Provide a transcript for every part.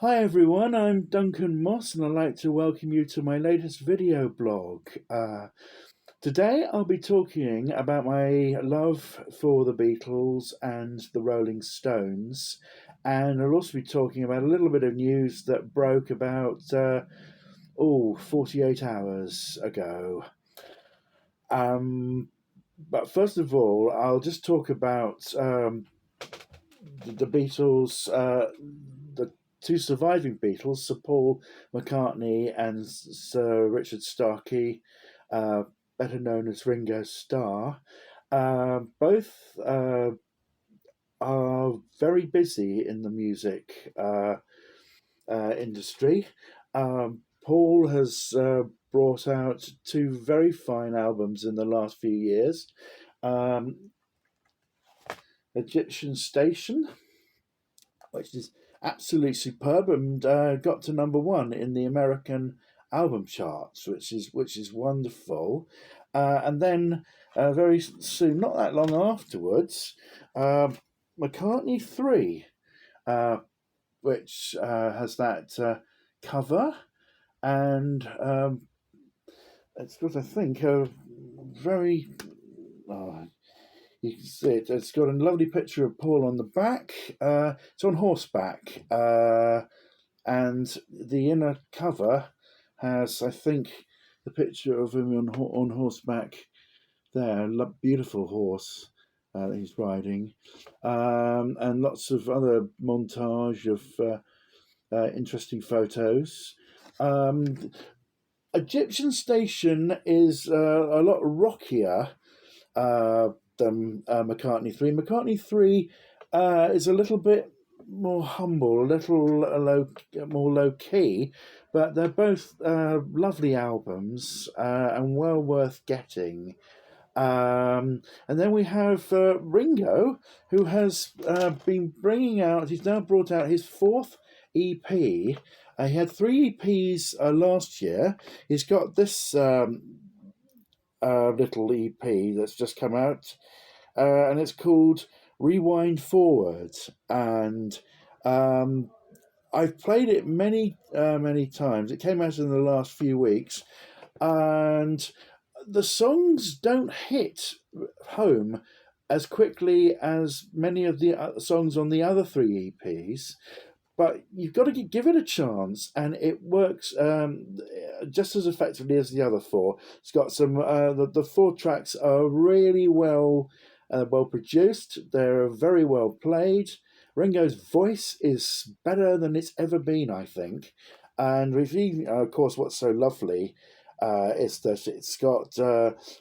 Hi everyone, I'm Duncan Moss and I'd like to welcome you to my latest video blog. Today I'll be talking about my love for the Beatles and the Rolling Stones, and I'll also be talking about a little bit of news that broke about 48 hours ago. Um, but first of all, I'll just talk about the Beatles, the two surviving Beatles, Sir Paul McCartney and Sir Richard Starkey, better known as Ringo Starr. Both are very busy in the music industry. Paul has brought out two very fine albums in the last few years. Um, Egyptian Station, which is absolutely superb and got to number one in the American album charts, which is wonderful. And then very soon, not that long afterwards, McCartney 3, uh, which has that cover, and it's got, I think, a very uh, you can see it. It's got a lovely picture of Paul on the back. It's on horseback, and the inner cover has, I think, the picture of him on horseback there. Beautiful horse that he's riding, and lots of other montage of interesting photos. Um, Egyptian Station is a lot rockier than McCartney 3. McCartney 3 is a little bit more humble, a little more low key, but they're both lovely albums and well worth getting. And then we have Ringo, who has been bringing out, he's now brought out his fourth EP. He had three EPs last year. He's got this little EP that's just come out, and it's called Rewind Forward. And I've played it many times. It came out in the last few weeks, and the songs don't hit home as quickly as many of the songs on the other three EPs, but you've got to give it a chance, and it works just as effectively as the other four. It's got some the four tracks are really well produced. They're very well played. Ringo's voice is better than it's ever been, I think. And of course, what's so lovely is that it's got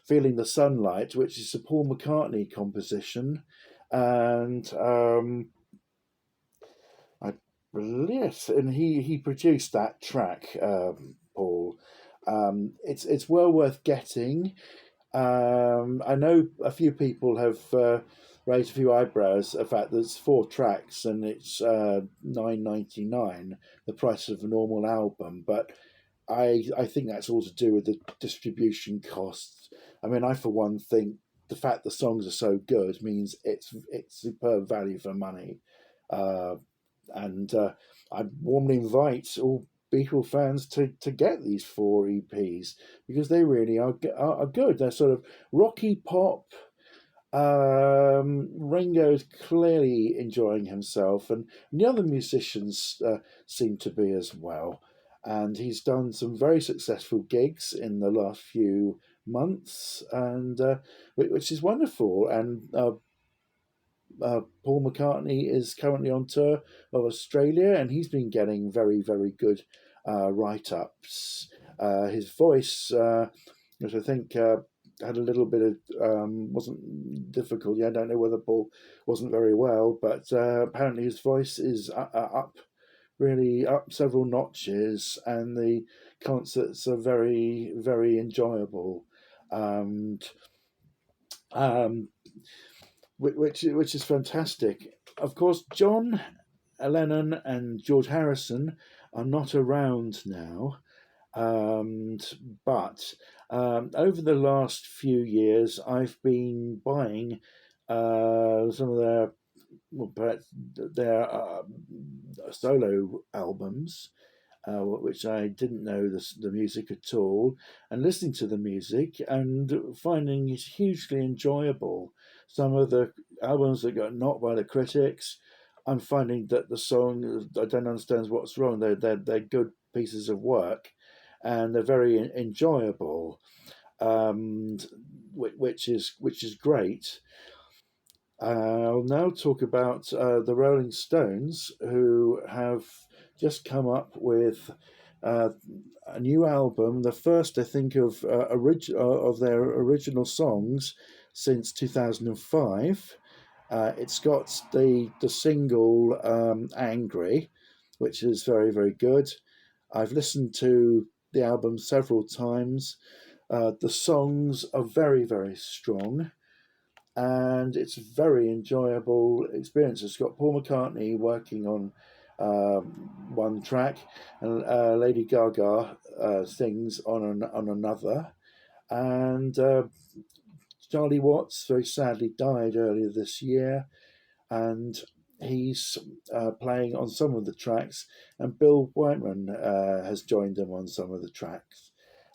"Feeling the Sunlight," which is a Paul McCartney composition, and I yes, and he produced that track, Paul. It's well worth getting. I know a few people have raised a few eyebrows at the fact there's four tracks and it's £9.99, the price of a normal album. But I think that's all to do with the distribution costs. I mean, I for one think the fact the songs are so good means it's superb value for money. Uh, and I warmly invite all Beatle fans to get these four EPs because they really are good. They're sort of rocky pop. Ringo's clearly enjoying himself, and the other musicians seem to be as well. And he's done some very successful gigs in the last few months, and which is wonderful. And Paul McCartney is currently on tour of Australia, and he's been getting very good write ups. His voice, which I think had a little bit of wasn't difficult. I don't know whether Paul wasn't very well, but apparently his voice is up really up several notches, and the concerts are very enjoyable. And um, which is fantastic. Of course, John Lennon and George Harrison are not around now, but over the last few years, I've been buying some of their well, perhaps their solo albums, which I didn't know the music at all, and listening to the music and finding it hugely enjoyable. Some of the albums that got knocked by the critics, I'm finding that the song, I don't understand what's wrong. They're good pieces of work, and they're very enjoyable, um, which is great. I'll now talk about the Rolling Stones, who have just come up with uh, a new album, the first, I think, of their original songs since 2005. It's got the single "Angry," which is very very good. I've listened to the album several times. The songs are very very strong, and it's a very enjoyable experience. It's got Paul McCartney working on one track, and Lady Gaga sings on another, and Charlie Watts very sadly died earlier this year, and he's playing on some of the tracks, and Bill Whiteman has joined them on some of the tracks,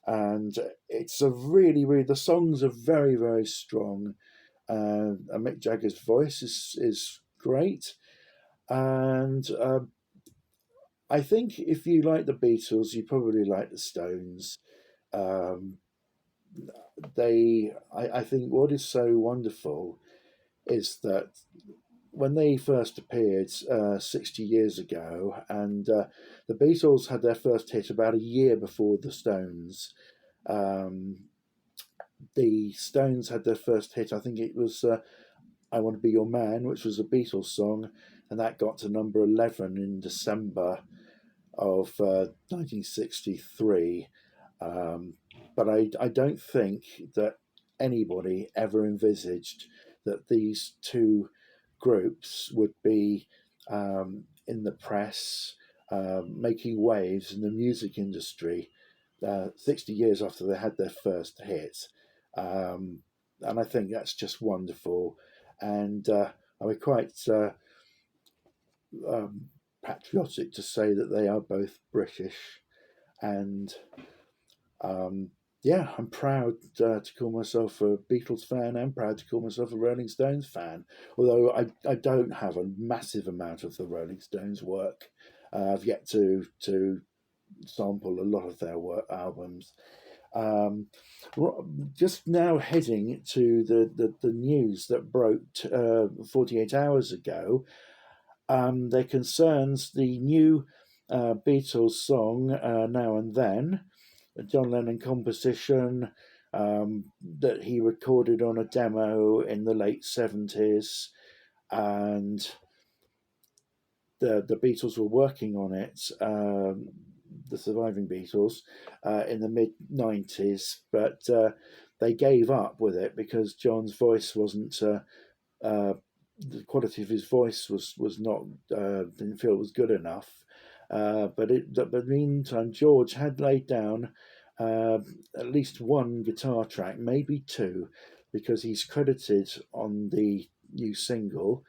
and it's a really the songs are very very strong, and Mick Jagger's voice is great. And I think if you like the Beatles, you probably like the Stones. Um, I think what is so wonderful is that when they first appeared 60 years ago, and the Beatles had their first hit about a year before the Stones. Um, the Stones had their first hit, I think it was I Want to Be Your Man, which was a Beatles song, and that got to number 11 in December of 1963. Um, but I don't think that anybody ever envisaged that these two groups would be in the press, making waves in the music industry 60 years after they had their first hit. Um, and I think that's just wonderful. And I'm quite um, patriotic to say that they are both British. And um, yeah, I'm proud to call myself a Beatles fan. I'm proud to call myself a Rolling Stones fan, although I don't have a massive amount of the Rolling Stones work. I've yet to sample a lot of their work albums. Um, just now heading to the news that broke 48 hours ago, that concerns the new Beatles song Now and Then, a John Lennon composition that he recorded on a demo in the late 70s. And the Beatles were working on it, the surviving Beatles, in the mid 90s, but they gave up with it because John's voice wasn't. The quality of his voice was not didn't feel it was good enough. But in the meantime, George had laid down uh, at least one guitar track, maybe two, because he's credited on the new single,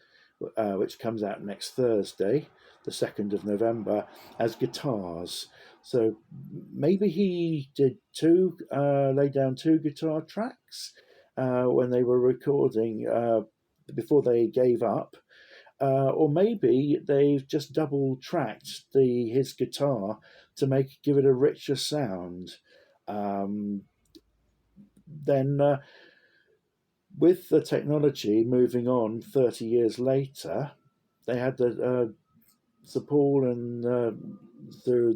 which comes out next Thursday, the 2nd of November, as guitars. So maybe he did lay down two guitar tracks when they were recording before they gave up. Or maybe they've just double tracked his guitar to give it a richer sound. Um, then with the technology moving on 30 years later, they had Sir Paul and Sir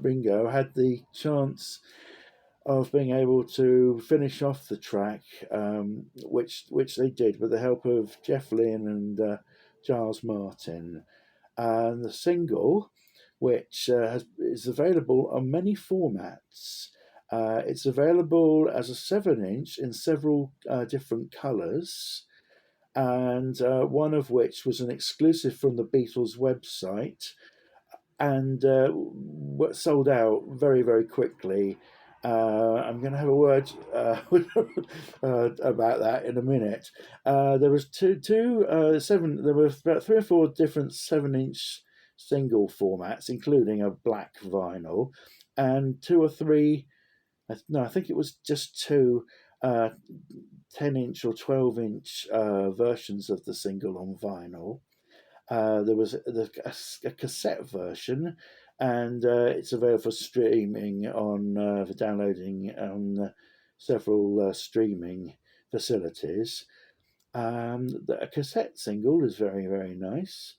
Ringo had the chance of being able to finish off the track, which they did with the help of Jeff Lynne and Giles Martin. And the single, which is available on many formats. It's available as a 7-inch in several different colours, and one of which was an exclusive from the Beatles website, and sold out very, very quickly. I'm going to have a word about that in a minute. There was two seven. There were about 3 or 4 different 7-inch single formats, including a black vinyl, and two or three. No, I think it was just two. 10-inch or 12-inch versions of the single on vinyl. There was a cassette version, and it's available for streaming for downloading on several streaming facilities. A cassette single is very, very nice.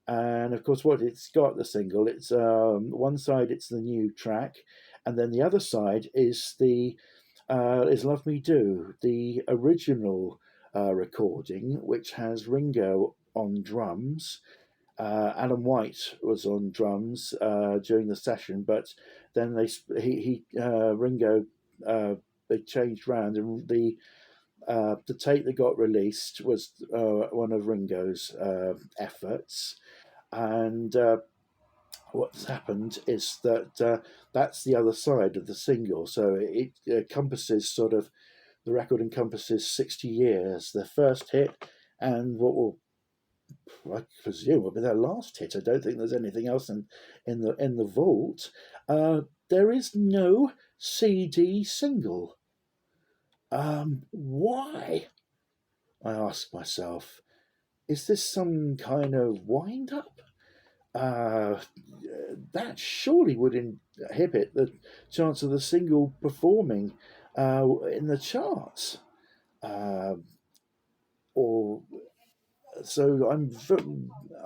And of course, what it's got, the single, it's one side it's the new track, and then the other side is "Love Me Do," the original recording, which has Ringo on drums. Alan White was on drums during the session, but then Ringo they changed round, and the tape that got released was one of Ringo's efforts, and what's happened is that that's the other side of the single. So it encompasses sort of the record encompasses 60 years, their first hit, and what will I presume will be their last hit. I don't think there's anything else in the vault. There is no CD single. Why? I ask myself. Is this some kind of wind up? uh, that surely would inhibit the chance of the single performing in the charts. Uh, or so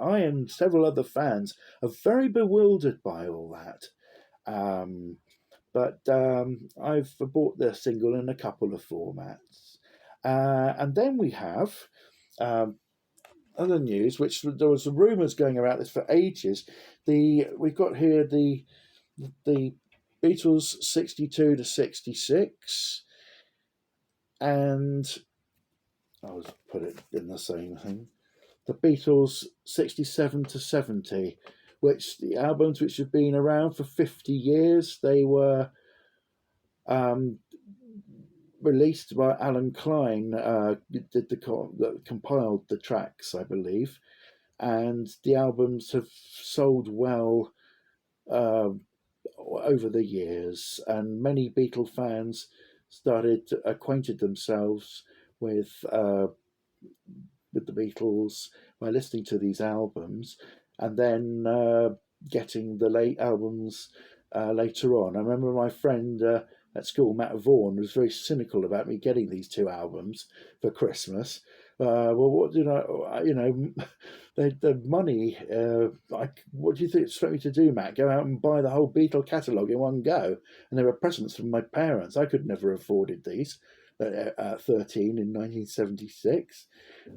I and several other fans are very bewildered by all that. Um, but I've bought the single in a couple of formats, and then we have um, other news, which there was rumours going around this for ages. We've got here the Beatles 62 to 66, and I'll put it in the same thing. The Beatles 67 to 70, which the albums which have been around for 50 years, they were um, released by Alan Klein, that compiled the tracks, I believe, and the albums have sold well uh, over the years, and many Beatle fans acquainted themselves with the Beatles by listening to these albums, and then getting the late albums later on. I remember my friend at school, Matt Vaughan, was very cynical about me getting these two albums for Christmas. Well, what did I, the money. What do you think expect me to do, Matt? Go out and buy the whole Beatle catalogue in one go? And they were presents from my parents. I could never have afforded these at 13 in 1976.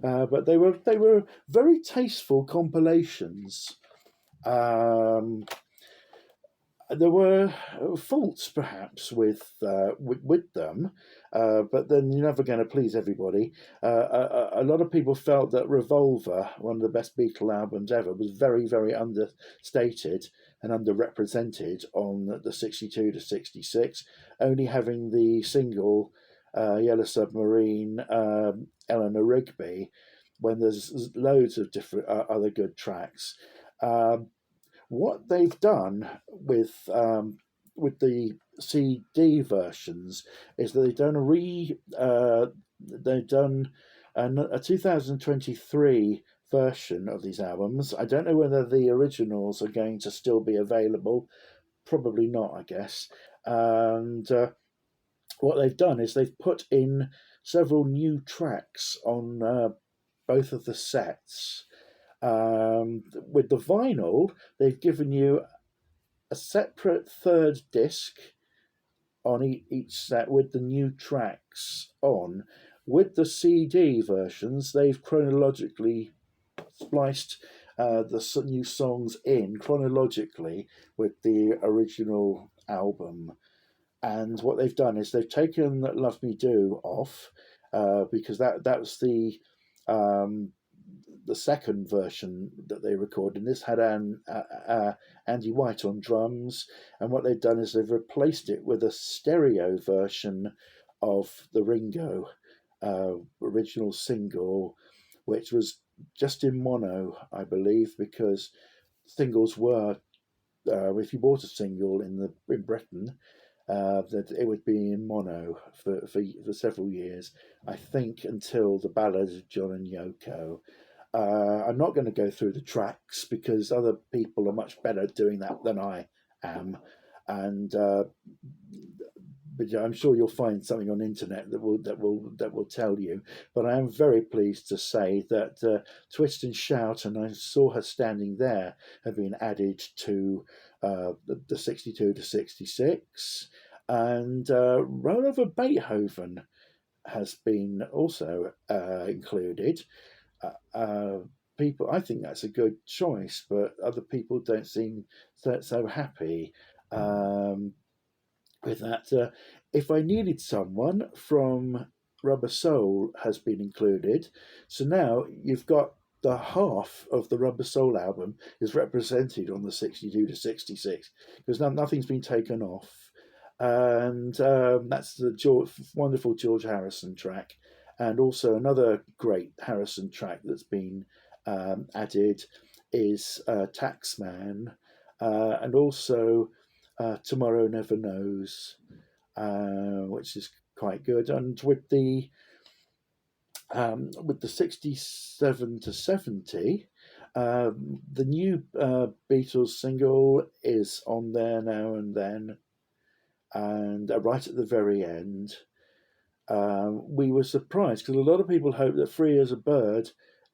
But they were very tasteful compilations. Um, there were faults perhaps with them, but then you're never going to please everybody. A lot of people felt that Revolver, one of the best Beatle albums ever, was very, very understated and underrepresented on the 62 to 66, only having the single Yellow Submarine, Eleanor Rigby, when there's loads of different other good tracks. What they've done with the CD versions is that they've done a 2023 version of these albums. I don't know whether the originals are going to still be available. Probably not, I guess. And what they've done is they've put in several new tracks on both of the sets. With the vinyl, they've given you a separate third disc on each set with the new tracks on. With the CD versions, they've chronologically spliced the new songs in chronologically with the original album. And what they've done is they've taken "Love Me Do" off because that was the second version that they recorded. And this had Andy White on drums, and what they've done is they've replaced it with a stereo version of the Ringo original single, which was just in mono, I believe, because singles were, if you bought a single in Britain, that it would be in mono for several years. I think until the Ballad of John and Yoko. I'm not going to go through the tracks because other people are much better at doing that than I am, and but yeah, I'm sure you'll find something on the internet that will tell you. But I am very pleased to say that Twist and Shout, and I saw her standing there, have been added to the 62 to 66, and Roll Over Beethoven has been also included. Uh, people, I think that's a good choice, but other people don't seem so happy. Um, with that. If I Needed Someone from Rubber Soul has been included. So now you've got the half of the Rubber Soul album is represented on the 62 to 66 because nothing's been taken off. And that's the wonderful George Harrison track. And also another great Harrison track that's been added is Taxman, and also Tomorrow Never Knows, which is quite good. And with the 67 to 70, the new Beatles single is on there now and then, and right at the very end. We were surprised because a lot of people hoped that Free as a Bird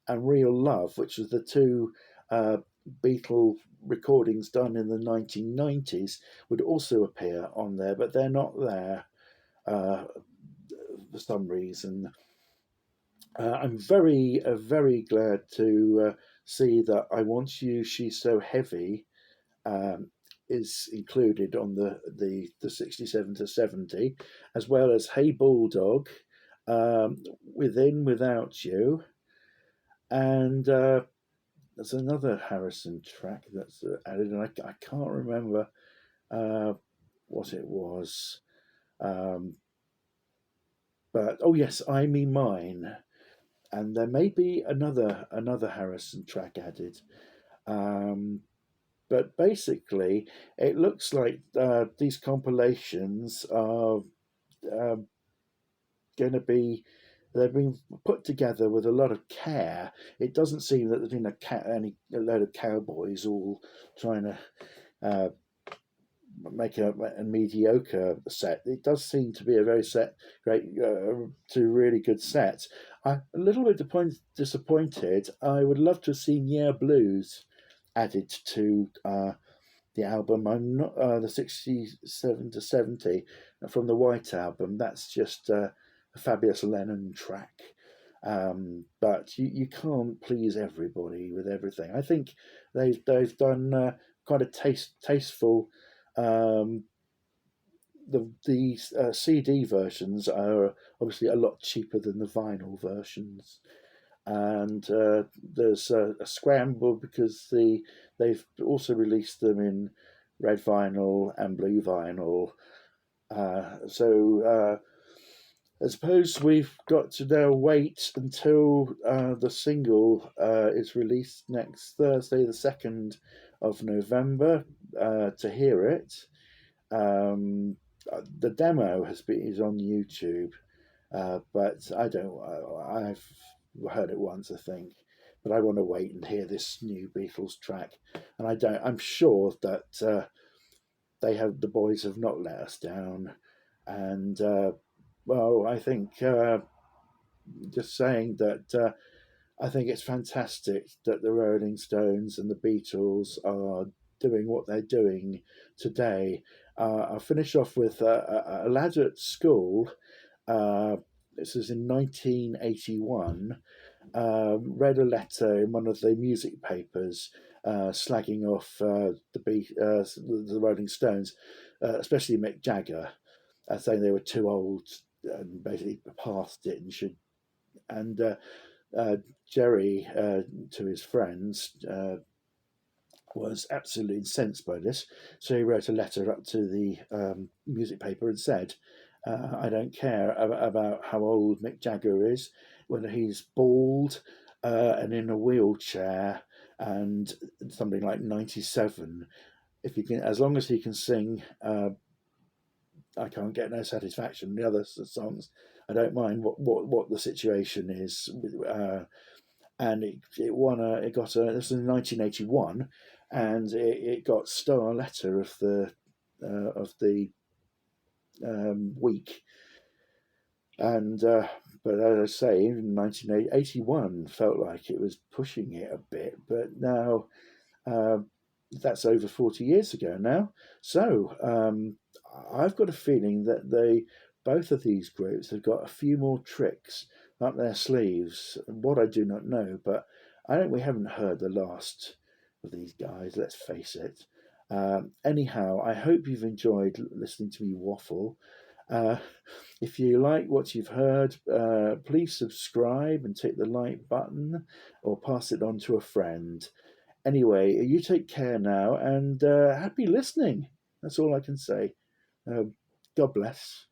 and Real Love, which was the two uh, Beatle recordings done in the 1990s, would also appear on there, but they're not there uh, for some reason. I'm very glad to see that I Want You, She's So Heavy um, is included on the 67 to 70, as well as Hey Bulldog, Within Without You, and there's another Harrison track that's added, and I can't remember uh, what it was. Um, but oh yes, I Me Mine, and there may be another Harrison track added. Um, but basically, it looks like these compilations are um, going to be. They've been put together with a lot of care. It doesn't seem that there's been a load of cowboys all trying to uh, make a mediocre set. It does seem to be a very great to really good set. I'm a little bit disappointed. I would love to have seen Yeah Blues added to the album. I'm not the 67 to 70 from the White Album. That's just a fabulous Lennon track. But you can't please everybody with everything. I think they've done quite a tasteful. Um, the CD versions are obviously a lot cheaper than the vinyl versions, and there's a scramble because they've also released them in red vinyl and blue vinyl. So I suppose we've got to now wait until the single is released next Thursday, the 2nd of November, to hear it. The demo is on YouTube, but I don't. I've heard it once, I think, but I want to wait and hear this new Beatles track. And I don't. I'm sure that the boys have not let us down, and well, I think just saying that. I think it's fantastic that the Rolling Stones and the Beatles are doing what they're doing today. I'll finish off with a lad at school. Uh, this was in 1981. Read a letter in one of the music papers slagging off the Rolling Stones, especially Mick Jagger, saying they were too old and basically past it and should. And uh, Jerry, to his friends, was absolutely incensed by this. So he wrote a letter up to the music paper and said, I don't care about how old Mick Jagger is, whether he's bald and in a wheelchair and something like 97. If he can, as long as he can sing, I can't get no satisfaction. The other songs, I don't mind what the situation is. And it won a it got a this was in 1981, and it got star letter of the week. And but as I say, in 1981 felt like it was pushing it a bit, but now uh, that's over 40 years ago now. So I've got a feeling that both of these groups have got a few more tricks up their sleeves. What I do not know, but we haven't heard the last of these guys. Let's face it. Anyhow, I hope you've enjoyed listening to me waffle. Uh, if you like what you've heard, please subscribe and take the like button, or pass it on to a friend. Anyway, you take care now, and happy listening. That's all I can say. God bless.